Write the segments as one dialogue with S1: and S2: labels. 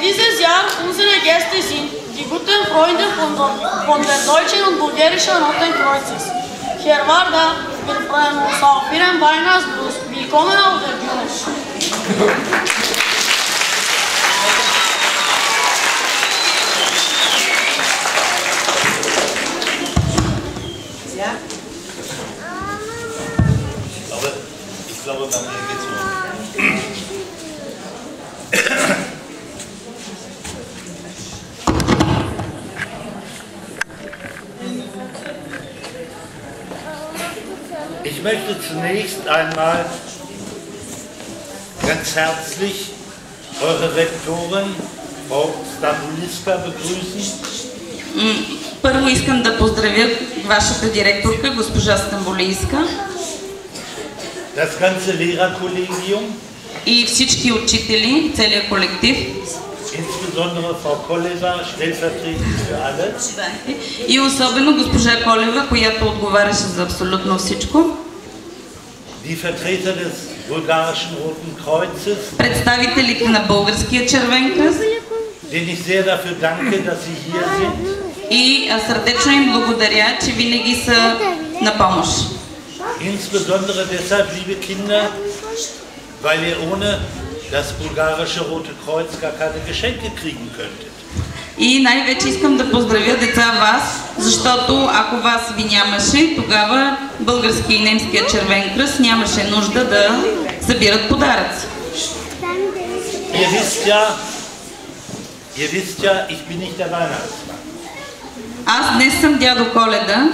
S1: dieses Jahr unsere Gäste sind die guten Freunde von der Deutschen und Bulgarischen Roten Kreuzes. Herr Varda, wir freuen uns auf Ihren Weihnachtsgruß. Willkommen auf der Bühne.
S2: Ja?
S3: Ich glaube, bei mir geht's noch. Ich möchte zunächst einmal ganz herzlich eure Rektorin, Frau Stamboliska, begrüßen.
S4: Първо искам да поздравя вашата директорка, госпожа Стамболийска.
S3: Das ganze Lehrerkollegium.
S4: И всички учители, целият колектив.
S3: Insbesondere Frau Koleva, stellvertretend für alle.
S4: И особено госпожа Колева, която отговаряше за абсолютно всичко.
S3: Die Vertreter des bulgarischen Roten Kreuzes.
S4: Представителите на Българския червен кръст.
S3: Denen ich sehr dafür danke, dass sie hier sind.
S4: И сърдечно им благодаря, че винаги са на помощ.
S3: Insbesondere deshalb, liebe Kinder, weil ihr ohne das bulgarische Rote Kreuz gar keine Geschenke kriegen könntet.
S4: И най-вече искам да поздравя деца вас, защото ако вас ви нямаше, тогава Българския и Немския червен кръст нямаше нужда да събират подаръци.
S3: Ihr wisst ja, ich bin nicht der Weihnachtsmann.
S4: Аз днес съм дядо Коледа.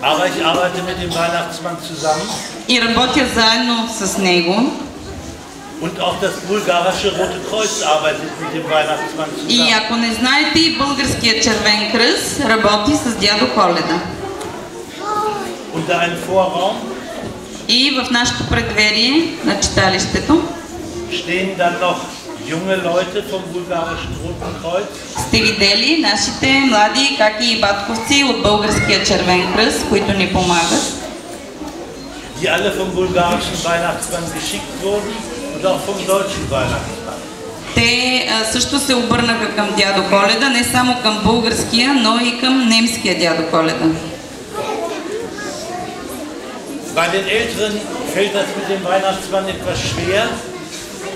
S3: Aber ich arbeite mit dem Weihnachtsmann zusammen.
S4: И работя заедно с него.
S3: Und auch das bulgarische Rote Kreuz arbeitet mit dem Weihnachtsmann zusammen.
S4: И ако не знаете, и Българския червен кръст работи с дядо Коледа.
S3: Unter einem Vorraum.
S4: И в нашето предверие на читалището
S3: stehen dann noch junge Leute vom bulgarischen Roten Kreuz.
S4: Сте видели нашите млади каки и батковци от Българския червен кръст, които ни помагат.
S3: Die alle vom bulgarischen Weihnachtsmann geschickt wurden und auch vom deutschen Weihnachtsmann.
S4: Те също се обърнаха към дядо Коледа, не само към българския, но и към немския дядо Коледа.
S3: Bei den Älteren fällt das mit dem Weihnachtsmann etwas schwer.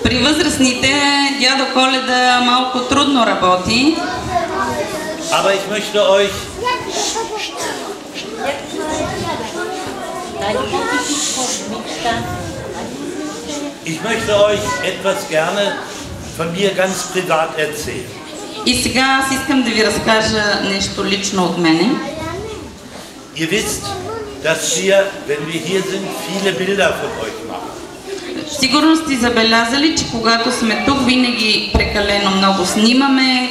S4: При възрастните дядо Коледа малко трудно работи.
S3: Aber ich möchte euch etwas gerne von mir ganz privat erzählen.
S4: И сега аз искам да ви разкажа нещо лично от мене.
S3: Ihr wisst, dass wir, wenn wir hier sind, viele Bilder von euch machen.
S4: Сигурно сте забелязали, че когато сме тук, винаги прекалено много снимаме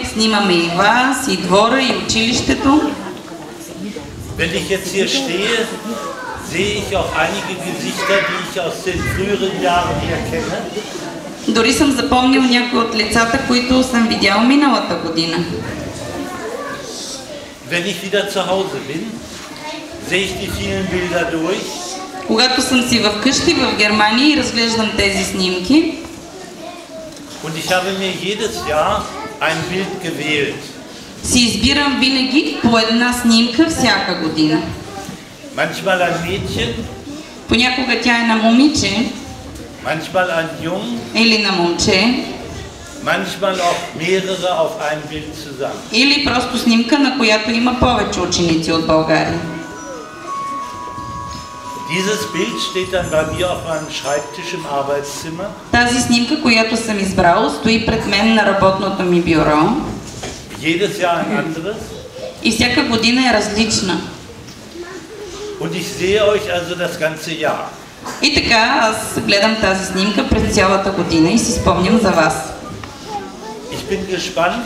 S4: и вас, и двора, и училището.
S3: Wenn ich jetzt hier stehe, sehe ich auch einige Gesichter, die ich aus den früheren Jahren hier kenne.
S4: Дори съм запомнил някои от лицата, които съм видял миналата година.
S3: Wenn ich wieder zu Hause bin, sehe ich die vielen Bilder durch.
S4: Когато съм си вкъщи в Германия и разглеждам тези снимки,
S3: und ich habe mir jedes Jahr ein Bild gewählt.
S4: Си избирам винаги по една снимка всяка година.
S3: Manchmal ein Mädchen.
S4: Понякога тя е на момиче.
S3: Manchmal ein Jung.
S4: Или на момче.
S3: Manchmal auch mehrere auf einem Bild zusammen.
S4: Или просто снимка, на която има повече ученици от България.
S3: Dieses Bild steht dann bei mir auf meinem Schreibtisch im Arbeitszimmer.
S4: Тази снимка, която съм избрал, стои пред мен на работното ми бюро.
S3: Jedes Jahr ein anderes.
S4: И всяка година е различна.
S3: Und ich sehe euch also das ganze Jahr.
S4: И така, аз гледам тази снимка през цялата година и си спомням за вас.
S3: Ich bin gespannt,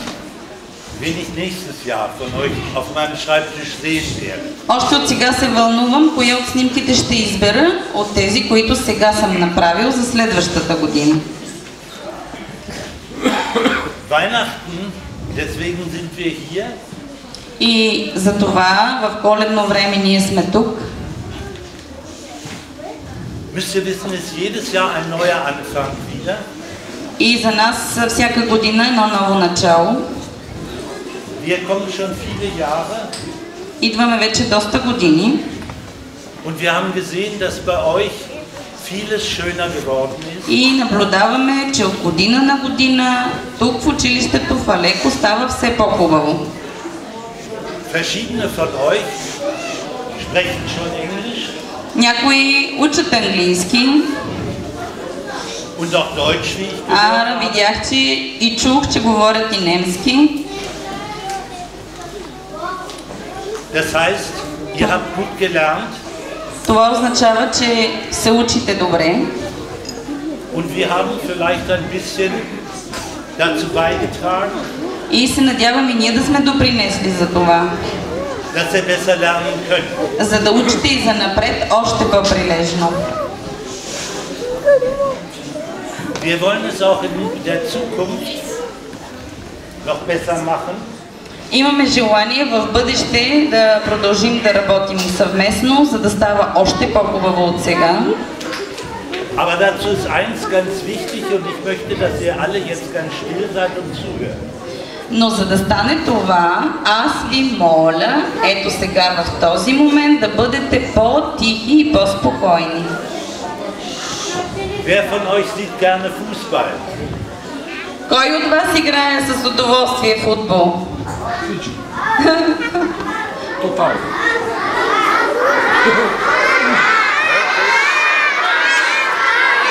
S3: wen ich nächstes Jahr von euch auf meinem Schreibtisch sehen werde.
S4: Още от сега се вълнувам, кои от снимките ще избера от тези, които сега съм направил за следващата година.
S3: Weihnachten, deswegen sind wir hier.
S4: И за това в коледно време ние сме тук.
S3: Müsst ihr wissen, ist jedes Jahr ein neuer Anfang wieder.
S4: И за нас всяка година е едно ново начало.
S3: Wir kommen schon viele Jahre.
S4: Идваме вече доста години.
S3: Und wir haben gesehen, dass bei euch vieles schöner geworden ist.
S4: И наблюдаваме, че от година на година тук в училището в Алеко става все по-хубаво.
S3: Verschiedene von euch sprechen schon Englisch.
S4: Някои учат английски.
S3: Und auch Deutsch, wie ich gehört habe.
S4: Видях, че и чух, че говорят и немски.
S3: Das heißt, ihr habt gut gelernt.
S4: Това означава, че се учите добре.
S3: Und wir haben vielleicht ein bisschen dazu beigetragen,
S4: И се надявам и ние да сме допринесли за това.
S3: dass ihr besser lernen könnt.
S4: За да учите и за напред още по-прилежно.
S3: Wir wollen es auch in der Zukunft noch besser machen.
S4: Имаме желание в бъдеще да продължим да работим съвместно, за да става още по-хубаво от сега.
S3: Aber dazu ist eins ganz wichtig und ich möchte, dass ihr alle jetzt ganz still seid und zuhört.
S4: Но за да стане това, аз ви моля, ето сега в този момент да бъдете по-тихи и по-спокойни.
S3: Wer von euch sieht gerne Fußball?
S4: Кой от вас играе с удоволствие футбол?
S5: Total.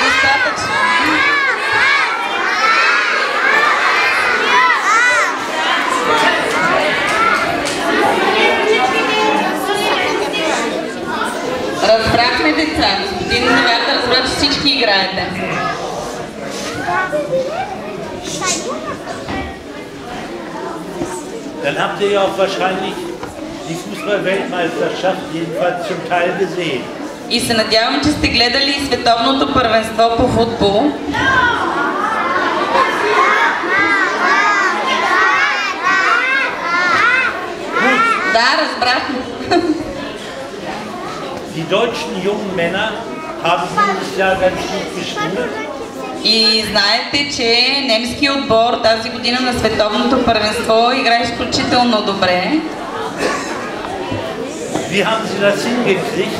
S4: Достатъчно. Разбрахме, деца. Господин Невята разбра, че всички играете.
S3: Dann habt ihr ja auch wahrscheinlich die Fußball-Weltmeisterschaft jedenfalls zum Teil gesehen.
S4: И се надявам, че сте гледали световното първенство по футбол. Да, разбрахме.
S3: Die deutschen jungen Männer haben dieses Jahr ganz gut gespielt.
S4: И знаете, че немски отбор тази година на световното първенство играе изключително добре.
S3: Wie haben sie das hingekriegt?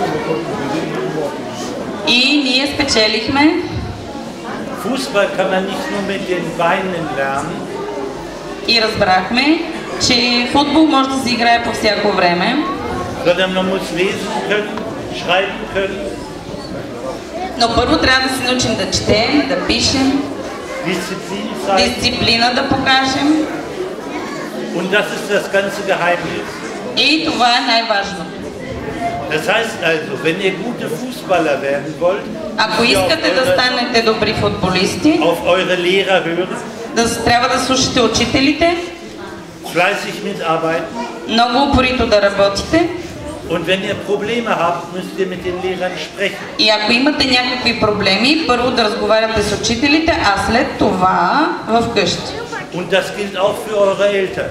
S4: И ние спечелихме.
S3: Fußball kann man nicht nur mit den Beinen lernen.
S4: И разбрахме, че футбол може да се играе по всяко време.
S3: Sondern man muss lesen können, schreiben können.
S4: Но първо трябва да се научим да четем, да пишем, дисциплина да покажем.
S3: Und das ist das ganze Geheimnis.
S4: И това е най-важно.
S3: Das heißt also, wenn ihr gute Fußballer werden wollt,
S4: Ако искате да станете добри футболисти,
S3: auf eure Lehrer hören,
S4: трябва да слушате учителите,
S3: fleißig mitarbeiten.
S4: много упорито да работите.
S3: Und wenn ihr Probleme habt, müsst ihr mit den Lehrern sprechen.
S4: И ако имате някакви проблеми, първо да разговаряте с учителите, а след това в къщи.
S3: Und das gilt auch für eure Eltern.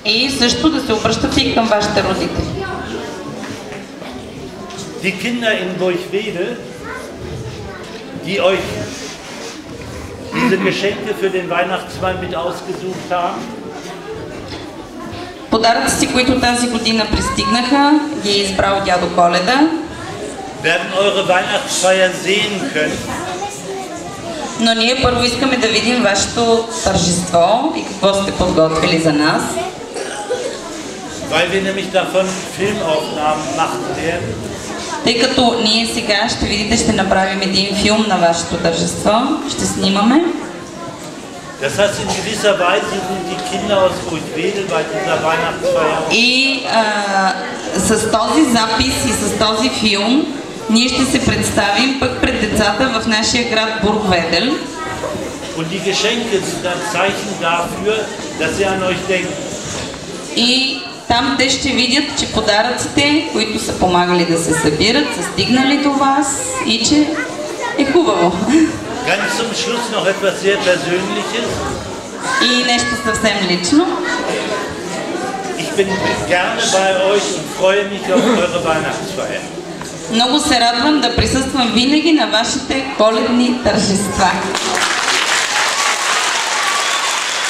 S4: И също да се обръщате и към вашите родители.
S3: Die Kinder in Borchwede, die euch diese Geschenke für den Weihnachtsmann mit ausgesucht haben,
S4: Подаръците, които тази година пристигнаха, ги е избрал дядо Коледа.
S3: werden eure Weihnachtsfeier sehen können.
S4: Но ние първо искаме да видим вашето тържество и какво сте подготвили за нас.
S3: Weil wir nämlich davon Filmaufnahmen machen werden.
S4: Тъй като ние сега ще видите, ще направим един филм на вашето тържество, ще снимаме.
S3: Das heißt, in gewisser Weise sind die Kinder aus Borchwede bei dieser Weihnachtsfeier.
S4: И с този запис и с този филм ние ще се представим пък пред децата в нашия град Бургведел.
S3: Und die Geschenke sind ein Zeichen dafür, dass sie an euch denken.
S4: И там те ще видят, че подаръците, които са помагали да се събират, са стигнали до вас и че е хубаво.
S3: Ganz zum Schluss noch etwas sehr Persönliches.
S4: И нещо съвсем лично.
S3: Ich bin gerne bei euch und freue mich auf eure Weihnachtsfeier.
S4: Много се радвам да присъствам винаги на вашите коледни тържества.